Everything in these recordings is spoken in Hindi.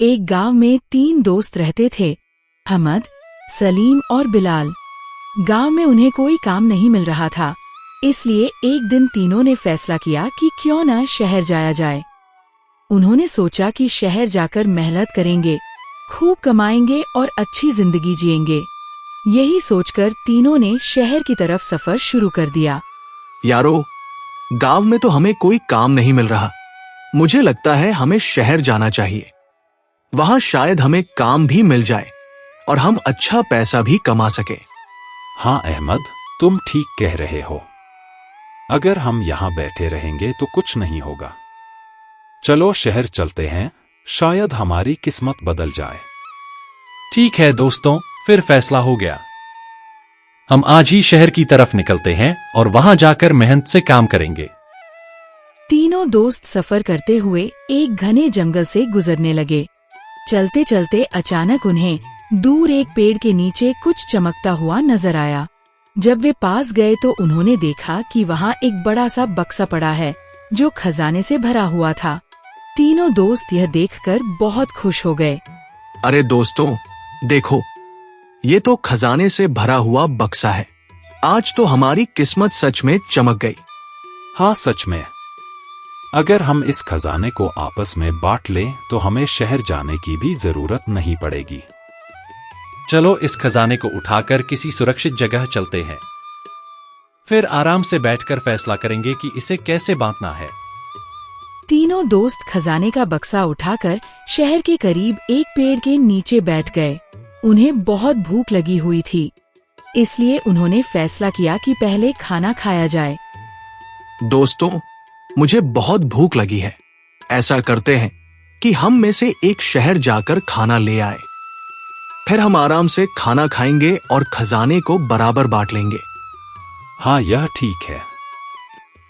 एक गांव में 3 दोस्त रहते थे, अहमद, सलीम और बिलाल। गांव में उन्हें कोई काम नहीं मिल रहा था, इसलिए एक दिन तीनों ने फैसला किया कि क्यों न शहर जाया जाए। उन्होंने सोचा कि शहर जाकर मेहनत करेंगे, खूब कमाएंगे और अच्छी जिंदगी जिएंगे। यही सोचकर तीनों ने शहर की तरफ सफर शुरू कर दिया। यारो, गांव में तो हमें कोई काम नहीं मिल रहा। मुझे लगता है हमें शहर जाना चाहिए। वहां शायद हमें काम भी मिल जाए और हम अच्छा पैसा भी कमा सके। हाँ अहमद, तुम ठीक कह रहे हो। अगर हम यहाँ बैठे रहेंगे तो कुछ नहीं होगा। चलो शहर चलते हैं, शायद हमारी किस्मत बदल जाए। ठीक है दोस्तों, फिर फैसला हो गया। हम आज ही शहर की तरफ निकलते हैं और वहां जाकर मेहनत से काम करेंगे। तीनों दोस्त सफर करते हुए एक घने जंगल से गुजरने लगे। चलते चलते अचानक उन्हें दूर एक पेड़ के नीचे कुछ चमकता हुआ नजर आया। जब वे पास गए तो उन्होंने देखा कि वहाँ एक बड़ा सा बक्सा पड़ा है जो खजाने से भरा हुआ था। तीनों दोस्त यह देखकर बहुत खुश हो गए। अरे दोस्तों, देखो, ये तो खजाने से भरा हुआ बक्सा है। आज तो हमारी किस्मत सच में चमक गई। हाँ सच में। अगर हम इस खजाने को आपस में बांट लें तो हमें शहर जाने की भी जरूरत नहीं पड़ेगी। चलो इस खजाने को उठाकर किसी सुरक्षित जगह चलते हैं। फिर आराम से बैठकर फैसला करेंगे कि इसे कैसे बांटना है। तीनों दोस्त खजाने का बक्सा उठाकर शहर के करीब एक पेड़ के नीचे बैठ गए। उन्हें बहुत भूख लगी हुई थी, इसलिए उन्होंने फैसला किया कि पहले खाना खाया जाए। दोस्तों, मुझे बहुत भूख लगी है। ऐसा करते हैं कि हम में से एक शहर जाकर खाना ले आए। फिर हम आराम से खाना खाएंगे और खजाने को बराबर बांट लेंगे। हाँ यह ठीक है।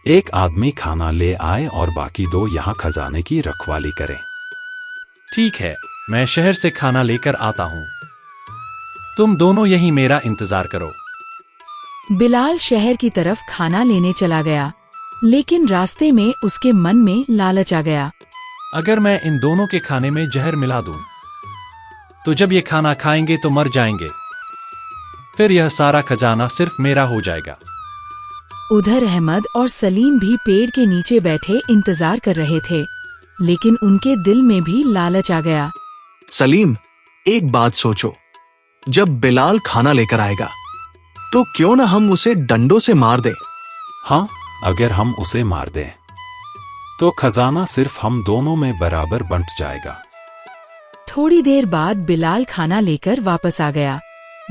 एक आदमी खाना ले आए और बाकी 2 यहाँ खजाने की रखवाली करें। ठीक है, मैं शहर से खाना लेकर आता हूँ। तुम दोनों यहीं मेरा इंतजार करो। बिलाल शहर की तरफ खाना लेने चला गया, लेकिन रास्ते में उसके मन में लालच आ गया। अगर मैं इन दोनों के खाने में जहर मिला दूं, तो जब ये खाना खाएंगे तो मर जाएंगे। फिर यह सारा खजाना सिर्फ मेरा हो जाएगा। उधर अहमद और सलीम भी पेड़ के नीचे बैठे इंतजार कर रहे थे, लेकिन उनके दिल में भी लालच आ गया। सलीम, एक बात सोचो, जब बिलाल खाना लेकर आएगा तो क्यों ना हम उसे डंडों से मार दें। हाँ, अगर हम उसे मार दें तो खजाना सिर्फ हम दोनों में बराबर बंट जाएगा। थोड़ी देर बाद बिलाल खाना लेकर वापस आ गया।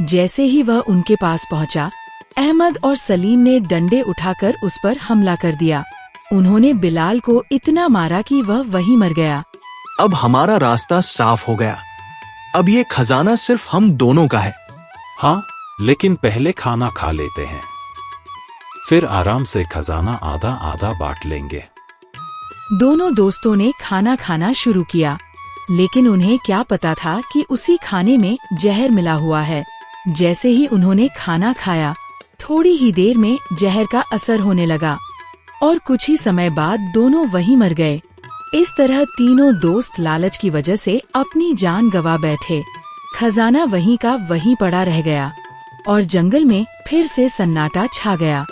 जैसे ही वह उनके पास पहुंचा, अहमद और सलीम ने डंडे उठाकर उस पर हमला कर दिया। उन्होंने बिलाल को इतना मारा कि वह वहीं मर गया। अब हमारा रास्ता साफ हो गया। अब ये खजाना सिर्फ हम दोनों का है। हाँ, लेकिन पहले खाना खा लेते हैं, फिर आराम से खजाना आधा आधा बांट लेंगे। दोनों दोस्तों ने खाना खाना शुरू किया, लेकिन उन्हें क्या पता था कि उसी खाने में जहर मिला हुआ है। जैसे ही उन्होंने खाना खाया, थोड़ी ही देर में जहर का असर होने लगा और कुछ ही समय बाद दोनों वहीं मर गए। इस तरह तीनों दोस्त लालच की वजह से अपनी जान गंवा बैठे। खजाना वहीं का वहीं पड़ा रह गया और जंगल में फिर से सन्नाटा छा गया।